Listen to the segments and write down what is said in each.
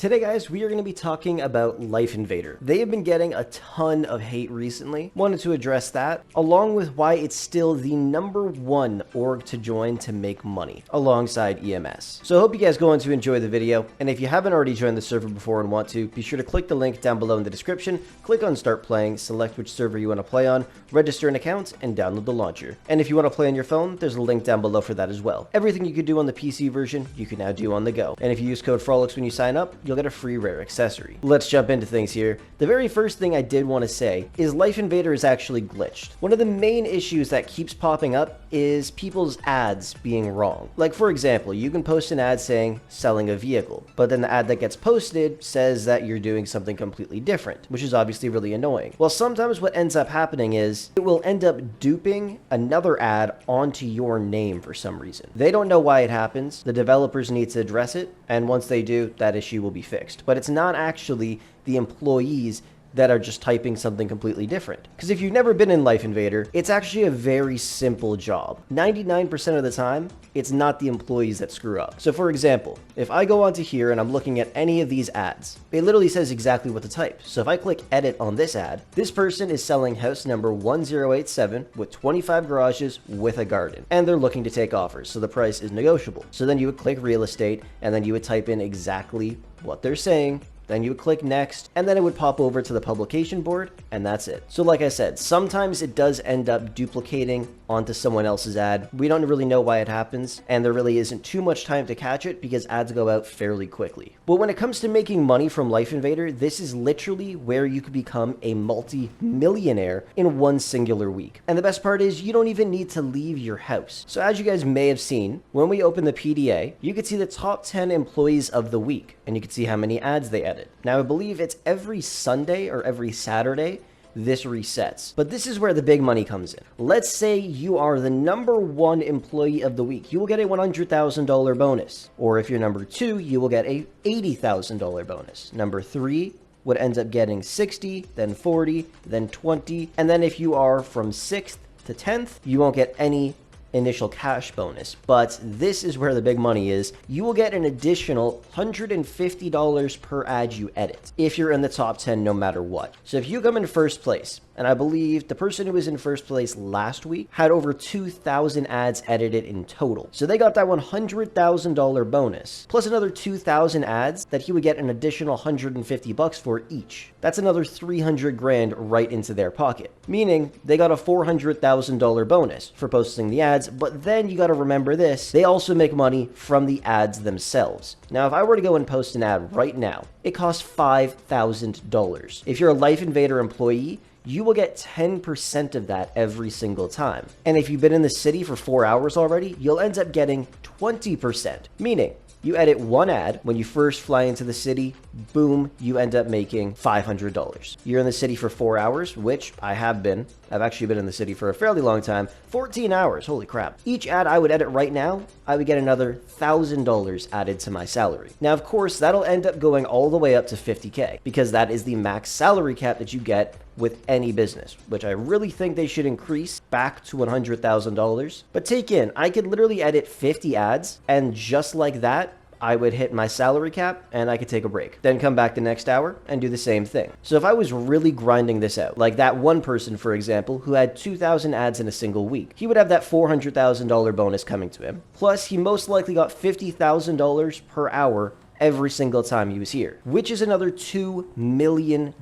Today, guys, we are going to be talking about Lifeinvader. They have been getting a ton of hate recently. Wanted to address that, along with why it's still the #1 org to join to make money, alongside EMS. So I hope you guys go on to enjoy the video, and if you haven't already joined the server before and want to, be sure to click the link down below in the description, click on Start Playing, select which server you want to play on, register an account, and download the launcher. And if you want to play on your phone, there's a link down below for that as well. Everything you could do on the PC version, you can now do on the go. And if you use code Frolickz when you sign up, you'll get a free rare accessory. Let's jump into things here. The very first thing I did want to say is Lifeinvader is actually glitched. One of the main issues that keeps popping up is people's ads being wrong. Like, for example, you can post an ad saying selling a vehicle, but then the ad that gets posted says that you're doing something completely different, which is obviously really annoying. Well, sometimes what ends up happening is it will end up duping another ad onto your name for some reason. They don't know why it happens. The developers need to address it, and once they do, that issue will be fixed. But it's not actually the employees that are just typing something completely different. Because if you've never been in Lifeinvader, it's actually a very simple job. 99% of the time, it's not the employees that screw up. So for example, if I go onto here and I'm looking at any of these ads, it literally says exactly what to type. So if I click edit on this ad, this person is selling house number 1087 with 25 garages with a garden, and they're looking to take offers, so the price is negotiable. So then you would click real estate, and then you would type in exactly what they're saying. Then you would click next, and then it would pop over to the publication board, and that's it. So like I said, sometimes it does end up duplicating onto someone else's ad. We don't really know why it happens, and there really isn't too much time to catch it because ads go out fairly quickly. But when it comes to making money from Lifeinvader, this is literally where you could become a multi-millionaire in one singular week. And the best part is you don't even need to leave your house. So as you guys may have seen, when we open the PDA, you can see the top 10 employees of the week, and you can see how many ads they edit. Now, I believe it's every Sunday or every Saturday this resets. But this is where the big money comes in. Let's say you are the #1 employee of the week. You will get a $100,000 bonus. Or if you're #2, you will get a $80,000 bonus. #3 would end up getting 60, then 40, then 20. And then if you are from 6th to 10th, you won't get any initial cash bonus. But this is where the big money is. You will get an additional $150 per ad you edit if you're in the top 10 no matter what. So if you come in first place, and I believe the person who was in first place last week had over 2,000 ads edited in total. So they got that $100,000 bonus, plus another 2,000 ads that he would get an additional $150 for each. That's another 300 grand right into their pocket, meaning they got a $400,000 bonus for posting the ads. But then you got to remember this, they also make money from the ads themselves. Now, if I were to go and post an ad right now, it costs $5,000. If you're a Lifeinvader employee, you will get 10% of that every single time. And if you've been in the city for 4 hours already, you'll end up getting 20%, meaning you edit one ad when you first fly into the city, boom, you end up making $500. You're in the city for 4 hours, which I have been. I've actually been in the city for a fairly long time, 14 hours, holy crap. Each ad I would edit right now, I would get another $1,000 added to my salary. Now, of course, that'll end up going all the way up to 50K because that is the max salary cap that you get with any business, which I really think they should increase back to $100,000. But take in, I could literally edit 50 ads, and just like that, I would hit my salary cap and I could take a break. Then come back the next hour and do the same thing. So if I was really grinding this out, like that one person, for example, who had 2,000 ads in a single week, he would have that $400,000 bonus coming to him. Plus, he most likely got $50,000 per hour every single time he was here, which is another $2 million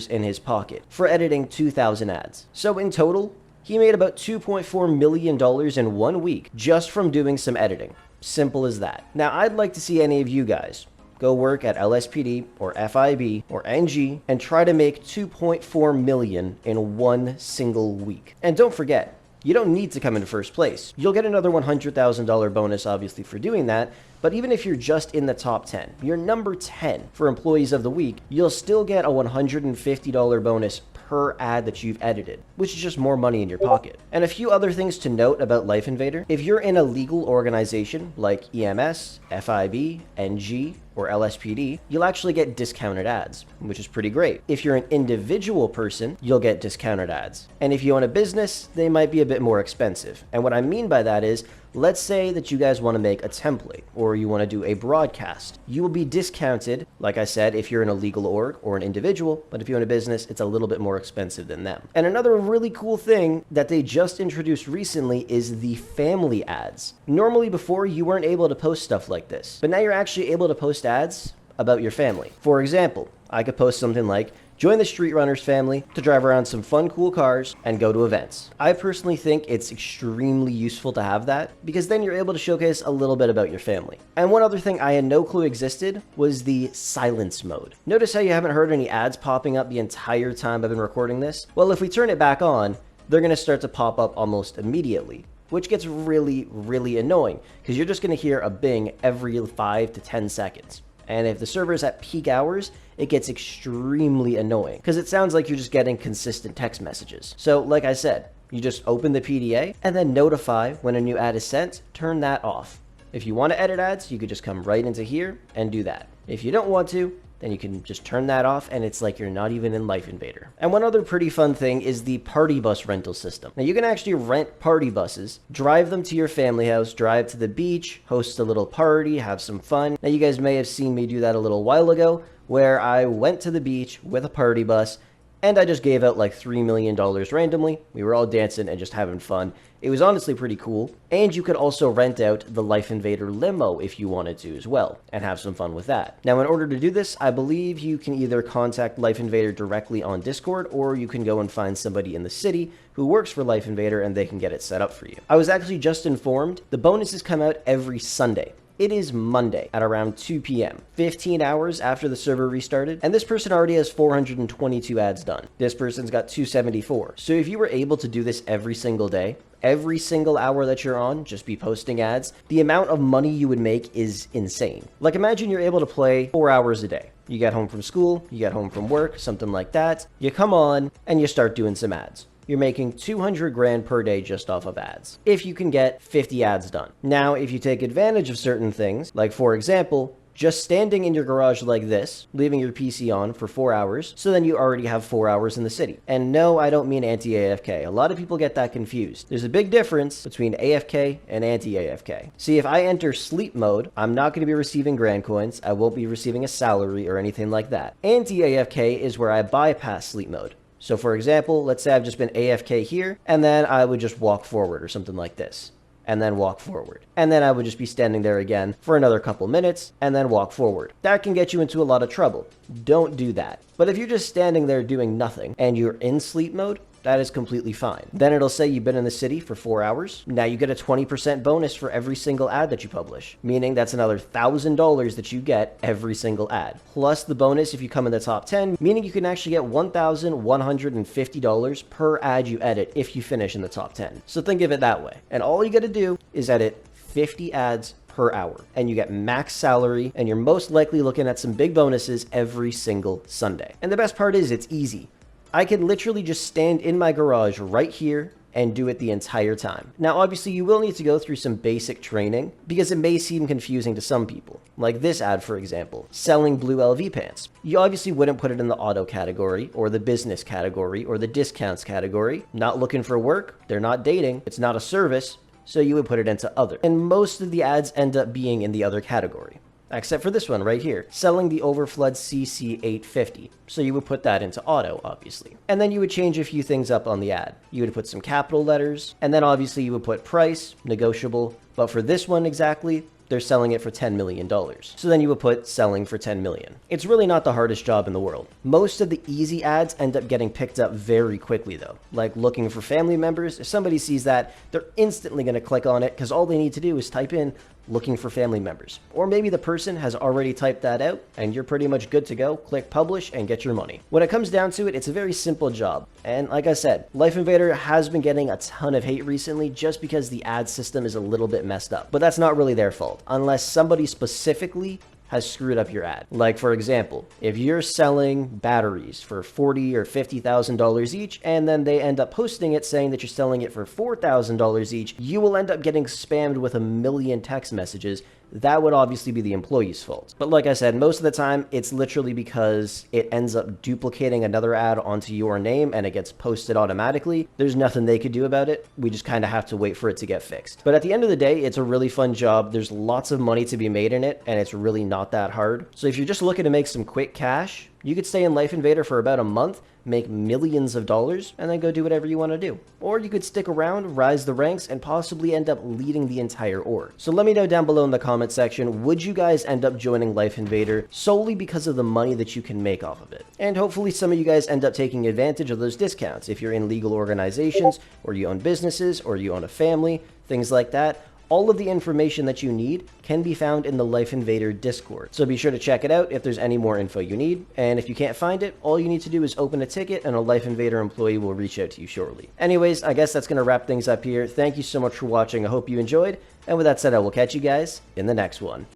in his pocket for editing 2,000 ads. So in total, he made about $2.4 million in 1 week just from doing some editing. Simple as that. Now, I'd like to see any of you guys go work at LSPD or FIB or NG and try to make $2.4 million in 1 single week. And don't forget, you don't need to come in first place. You'll get another $100,000 bonus, obviously, for doing that. But even if you're just in the top 10, you're number 10 for employees of the week, you'll still get a $150 bonus per ad that you've edited, which is just more money in your pocket. And a few other things to note about Lifeinvader. If you're in a legal organization like EMS, FIB, NG, or LSPD, you'll actually get discounted ads, which is pretty great. If you're an individual person, you'll get discounted ads. And if you own a business, they might be a bit more expensive. And what I mean by that is, Let's say that you guys want to make a template or you want to do a broadcast. You will be discounted, like I said, if you're an illegal org or an individual, but if you own a business, it's a little bit more expensive than them. And another really cool thing that they just introduced recently is the family ads. Normally before, you weren't able to post stuff like this, but now you're actually able to post ads about your family. For example, I could post something like, join the Street Runners family to drive around some fun, cool cars and go to events. I personally think it's extremely useful to have that because then you're able to showcase a little bit about your family. And one other thing I had no clue existed was the silence mode. Notice how you haven't heard any ads popping up the entire time I've been recording this? Well, if we turn it back on, they're going to start to pop up almost immediately, which gets really, really annoying because you're just going to hear a bing every 5 to 10 seconds. And if the server is at peak hours, it gets extremely annoying because it sounds like you're just getting consistent text messages. So like I said, you just open the PDA and then notify when a new ad is sent, turn that off. If you want to edit ads, you could just come right into here and do that. If you don't want to, then you can just turn that off and it's like you're not even in Lifeinvader. And one other pretty fun thing is the party bus rental system. Now you can actually rent party buses, drive them to your family house, drive to the beach, host a little party, have some fun. Now you guys may have seen me do that a little while ago where I went to the beach with a party bus and I just gave out like $3 million randomly. We were all dancing and just having fun. It was honestly pretty cool. And you could also rent out the Lifeinvader limo if you wanted to as well, and have some fun with that. Now, in order to do this, I believe you can either contact Lifeinvader directly on Discord, or you can go and find somebody in the city who works for Lifeinvader and they can get it set up for you. I was actually just informed the bonuses come out every Sunday. It is Monday at around 2 p.m., 15 hours after the server restarted, and this person already has 422 ads done. This person's got 274. So if you were able to do this every single day, every single hour that you're on, just be posting ads, the amount of money you would make is insane. Like imagine you're able to play 4 hours a day. You get home from school, you get home from work, something like that. You come on and you start doing some ads. You're making 200 grand per day just off of ads, if you can get 50 ads done. Now, if you take advantage of certain things, like for example, just standing in your garage like this, leaving your PC on for 4 hours, so then you already have 4 hours in the city. And no, I don't mean anti-AFK. A lot of people get that confused. There's a big difference between AFK and anti-AFK. See, if I enter sleep mode, I'm not going to be receiving grand coins, I won't be receiving a salary or anything like that. Anti-AFK is where I bypass sleep mode. So for example, let's say I've just been AFK here, and then I would just walk forward or something like this, and then walk forward. And then I would just be standing there again for another couple minutes, and then walk forward. That can get you into a lot of trouble. Don't do that. But if you're just standing there doing nothing, and you're in sleep mode, that is completely fine. Then it'll say you've been in the city for 4 hours. Now you get a 20% bonus for every single ad that you publish, meaning that's another $1,000 that you get every single ad. Plus the bonus if you come in the top 10, meaning you can actually get $1,150 per ad you edit if you finish in the top 10. So think of it that way. And all you gotta do is edit 50 ads per hour, and you get max salary, and you're most likely looking at some big bonuses every single Sunday. And the best part is it's easy. I can literally just stand in my garage right here and do it the entire time. Now, obviously, you will need to go through some basic training because it may seem confusing to some people. Like this ad, for example, selling blue LV pants. You obviously wouldn't put it in the auto category or the business category or the discounts category. Not looking for work, they're not dating, it's not a service, so you would put it into other. And most of the ads end up being in the other category. Except for this one right here, selling the Overflood CC850. So you would put that into auto, obviously. And then you would change a few things up on the ad. You would put some capital letters, and then obviously you would put price, negotiable. But for this one exactly, they're selling it for $10 million. So then you would put selling for 10 million. It's really not the hardest job in the world. Most of the easy ads end up getting picked up very quickly though. Like looking for family members, if somebody sees that, they're instantly going to click on it because all they need to do is type in looking for family members. Or maybe the person has already typed that out and you're pretty much good to go. Click publish and get your money. When it comes down to it, it's a very simple job. And like I said, Lifeinvader has been getting a ton of hate recently just because the ad system is a little bit messed up. But that's not really their fault, unless somebody specifically has screwed up your ad. Like for example, if you're selling batteries for $40,000 or $50,000 each, and then they end up posting it saying that you're selling it for $4,000 each, you will end up getting spammed with a million text messages that would obviously be the employee's fault. But like I said, most of the time, it's literally because it ends up duplicating another ad onto your name and it gets posted automatically. There's nothing they could do about it. We just kind of have to wait for it to get fixed. But at the end of the day, it's a really fun job. There's lots of money to be made in it, and it's really not that hard. So if you're just looking to make some quick cash, you could stay in Lifeinvader for about a month, make millions of dollars, and then go do whatever you want to do. Or you could stick around, rise the ranks, and possibly end up leading the entire org. So let me know down below in the comment section, would you guys end up joining Lifeinvader solely because of the money that you can make off of it? And hopefully some of you guys end up taking advantage of those discounts if you're in legal organizations, or you own businesses, or you own a family, things like that. All of the information that you need can be found in the Lifeinvader Discord. So be sure to check it out if there's any more info you need. And if you can't find it, all you need to do is open a ticket and a Lifeinvader employee will reach out to you shortly. Anyways, I guess that's going to wrap things up here. Thank you so much for watching. I hope you enjoyed. And with that said, I will catch you guys in the next one.